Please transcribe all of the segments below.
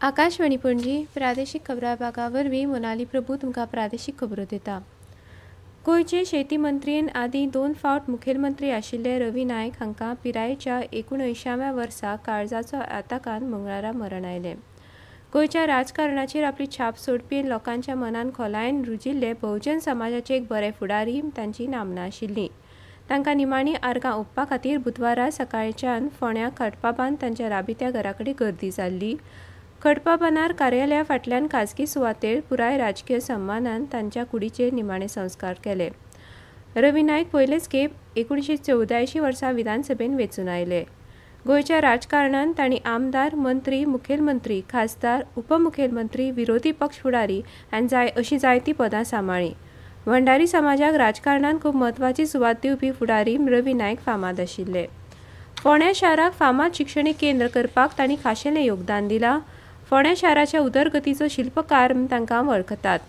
आकाशवाणी पणजी प्रादेशीक खबरां विभागा वरवीं मोनाली प्रभू तुमकां प्रादेशीक खबरो दिता। गोंयचे शेती मंत्रीन आदी 2 फावट मुखेलमंत्री आशिल्ले रवी नायक हांकां पिरायेच्या 79व्या वर्सा काळजाचो आताकान मंगळारा मरण आयलें। गोंयच्या राजकारणाचेर आपली छाप सोडपी लोकांच्या मनान खोलायेन रुजिल्ले बहुजन समाजाचे एक बरे फुडारी तांची नामना आशिल्ली। तांकां निमाणी आर्गां ओंपपा खातीर बुधवारा सकाळच्यान फोंड्या खटपाबान तांच्या राबित्या घराकडेन गर्दी जाल्ली। खटपाबानार कार्यालया फाटल्यान खाजगी सुवातेर पुराय राजकीय सन्मानान तांच्या कुडीचेर निमाणे संस्कार केले। रवी नायक पयलेच खेप 1984 वर्सा विधानसभेन वेंचून आयले। गोंयच्या राजकारणांत तांणी आमदार, मंत्री, मुखेलमंत्री, खासदार, उपमुखेलमंत्री, विरोधी पक्ष फुडारी आनी अशी जायतीं पदां सांबाळ्ळीं। भंडारी समाजाक राजकारणांत खूब म्हत्वाची सुवात दिवपी फुडारी रवी नायक फामाद आशिल्ले। फोंड्या शाराक फामाद शिक्षणीक केंद्र करपाक तांणी खाशेलें योगदान दिलां। फोंड्या शाराच्या उदरगतीचो शिल्पकार म्हूण तांकां वळखतात।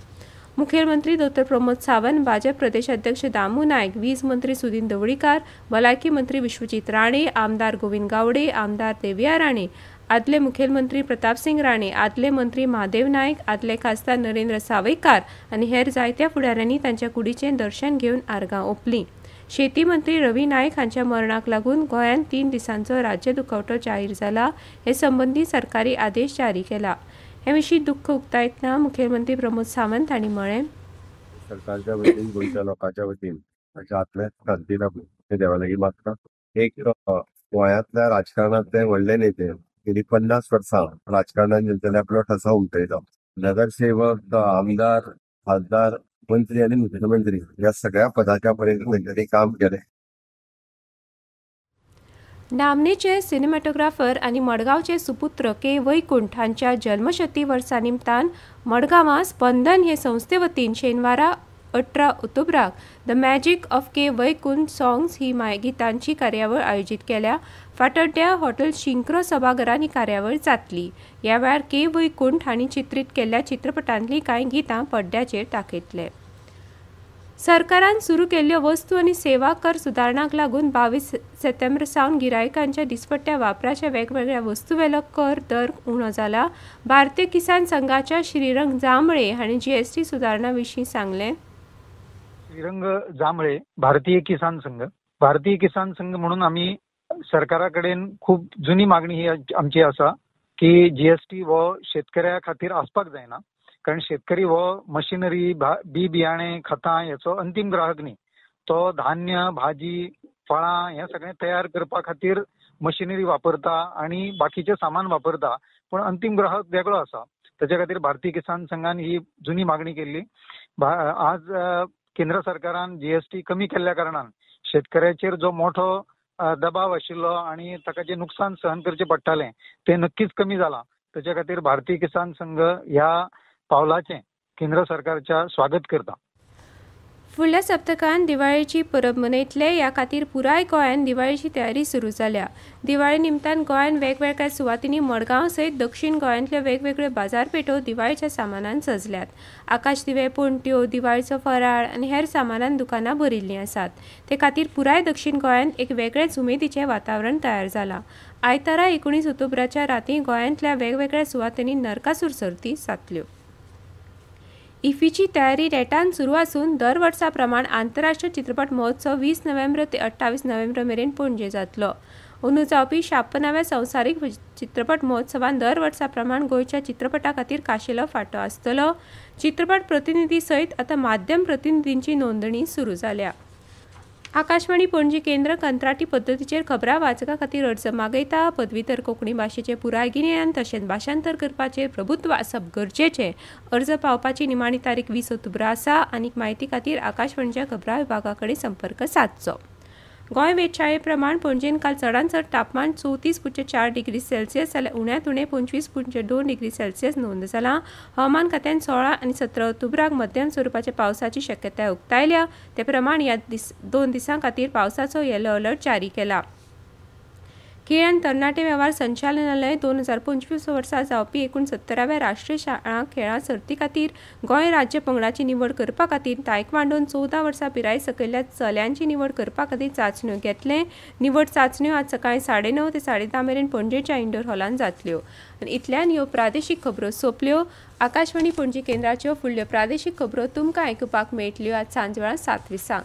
मुखेलमंत्री डॉ प्रमोद सावंत, भाजप प्रदेश अध्यक्ष दामू नायक, वीज मंत्री सुदीन ढवळीकार, भलायकी मंत्री विश्वजीत राणे, आमदार गोविंद गावडे, आमदार देविया राणे, आदले मुखेलमंत्री प्रतापसिंग राणे, आदले मंत्री महादेव नायक, आदले खासदार नरेंद्र सावयकार आनी हेर जायत्या फुडाऱ्यांनी तांच्या कुडीचें दर्शन घेवन आर्गां ओंपलीं। शेती मंत्री रवी नायक हांच्या मरणाक लागून गोंयांत 3 दिसांचो राज्य दुखवटो जाहीर जाला। हे संबंधी सरकारी आदेश जारी केला। हे विशीं दुख्ख उक्तायतना मुखेलमंत्री प्रमोद सावंत हांणी म्हळें, सरकारच्या वतीन गोंयच्या लोकांच्या वतीन ताच्या आत्म्याक शांती लाभूं हे देवा लागीं मागता। एक गोंयांतल्या राजकारणांतले व्हडले नेते गेली 50 वर्सां राजकारणांत जेंच्यानी आपलो ठसो उमटयलो। नगरसेवक, आमदार, खासदार, मंत्री आणि मुख्यमंत्री या सगळ्या पदाच्या पर्यंत तेंच्यांनी काम केलें। नामनेचे सिनेमॅटोग्राफर आनी मडगांवचे सुपुत्र के वैकुंठ हांच्या जल्मशती वर्सा निमतान मडगांवां स्पंदन हे संस्थे वतीन शेनवारा 18 ऑक्टोबराक the magic of K Vaikunth songs ही गितांची कार्यावळ आयोजीत केल्या। फातर्ड्या हॉटेल शिंक्रो सभाघरान ही कार्यावळ जातली। ह्या वेळार के वैकुंठ हांणी चित्रीत केल्ल्या चित्रपटांतलीं कांय गितां पड्ड्याचेर दाखयतले। सरकारान सुरू केल्ल्यो वस्तू आनी सेवा कर सुदारणाक लागून 22 सप्टेंबर सावन गिरायकांच्या दिसपट्ट्या वापराच्या वेगवेगळ्या वस्तूवेलो कर दर उणो जाला। भारतीय किसान संघाच्या श्रीरंग जांबळे हांणी जीएसटी सुदारणा विशीं सांगलें। श्रीरंग जांबळे, भारतीय किसान संघ म्हणून आम्ही सरकारा कडेन खूप जुनी मागणी ही आमची आसा की जीएसटी वो शेतकऱ्या खातीर आसपाक जायना। कारण शेतकरी वो मशिनरी, बी बियाणे, खतां याचो अंतिम ग्राहक न्ही। तो धान्य, भाजी, फळां हे सगळें तयार करपा खातीर मशिनरी वापरता आणि बाकीचे सामान वापरता, पण अंतिम ग्राहक वेगळो आसा। त्याच्या खातीर भारतीय किसान संघान ही जुनी मागणी केल्ली। आज केंद्र सरकारान जीएसटी कमी केल्ल्या कारणान शेतकऱ्याचेर जो मोठो दबाव आशिल्लो आणि ताका जे नुकसान सहन करचे पडटाले ते नक्कीच कमी जाला। त्याच्या खातीर भारतीय किसान संघ ह्या पावलाचें केंद्र सरकारच्या स्वागत करता। फुडल्या सप्तकांत दिवाळेची परब मनयतले, ह्या खातीर पुराय गोंयांत दिवाळेची तयारी सुरू जाल्या। दिवाळे निमतान गोंयांत वेगवेगळ्या सुवातींनी मडगांव सयत दक्षिण गोंयांतल्यो वेगवेगळ्यो बाजारपेठो दिवाळेच्या सामानान सजल्यात। आकाश दिवे, पणट्यो, दिवाळेचो फराळ आनी हेर सामानान दुकानां भरिल्लीं आसात। ते खातीर पुराय दक्षिण गोंयांत एक वेगळेच उमेदीचें वातावरण तयार जालां। आयतारा 19 ऑक्टोबराच्या रातीं गोंयांतल्या वेगवेगळ्या सुवातींनी नरकासूर सर्ती जातल्यो। इफ्फीची तयारी नेटान सुरू आसून दर वर्सा प्रमाण आंतरराष्ट्रीय चित्रपट महोत्सव 20 नोव्हेंबर ते 28 नोव्हेंबर मेरेन पणजे जातलो। अंदू जावपी 56व्या संवसारीक चित्रपट महोत्सवान दर वर्सा प्रमाण गोंयच्या चित्रपटा खातीर खाशेलो फांटो आसतलो। चित्रपट प्रतिनिधी सयत आतां माध्यम प्रतिनिधींची नोंदणी सुरू जाल्या। आकाशवाणी पणजी केंद्र कंत्राटी पद्दतीचेर खबरां वाचका खातीर अर्ज मागयता। पदवीधर कोंकणी भाशेचें पुराय गिन्यान तशेंच भाशांतर करपाचेर प्रभुत्व आसप गरजेचें। अर्ज पावपाची निमाणी तारीख 20 ऑक्टोबर आसा। आनीक म्हायती खातीर आकाशवाणीच्या खबरां विभागा कडेन संपर्क सादचो। गोंय वेधशाळे प्रमाण पणजेन काल चडांत चड तापमान 34.4 डिग्री सेल्सियस जाल्यार उण्यांत उणें 25.2 डिग्री सेल्सियस नोंद जालां। हवामान खात्यान 16 आनी 17 ऑक्टोबराक मध्यम स्वरुपाच्या पावसाची शक्यताय उक्तायल्या। ते प्रमाण ह्या 2 दिसां खातीर पावसाचो येलो अलर्ट जारी केला। खेळ आनी तरणाटे वेव्हार संचालनालय 2025 वर्सा जावपी एकूण 17व्या राष्ट्रीय शाळा खेळां सर्ती खातीर गोंय राज्य पंगडाची निवड करपा खातीर तायक्वांडोन 14 वर्सां पिराये सकयल्या चल्यांची निवड करपा खातीर चांचण्यो घेतले. निवड चांचण्यो आज सकाळीं 9:30 ते 10:30 मेरेन पणजेच्या इंडोर हॉलांत जातल्यो. आनी इतल्यान ह्यो प्रादेशीक खबरो सोंपल्यो. आकाशवाणी पणजी केंद्राच्यो फुडल्यो प्रादेशीक खबरो तुमकां आयकुपाक मेळटल्यो आज सांजवेळा 7:20.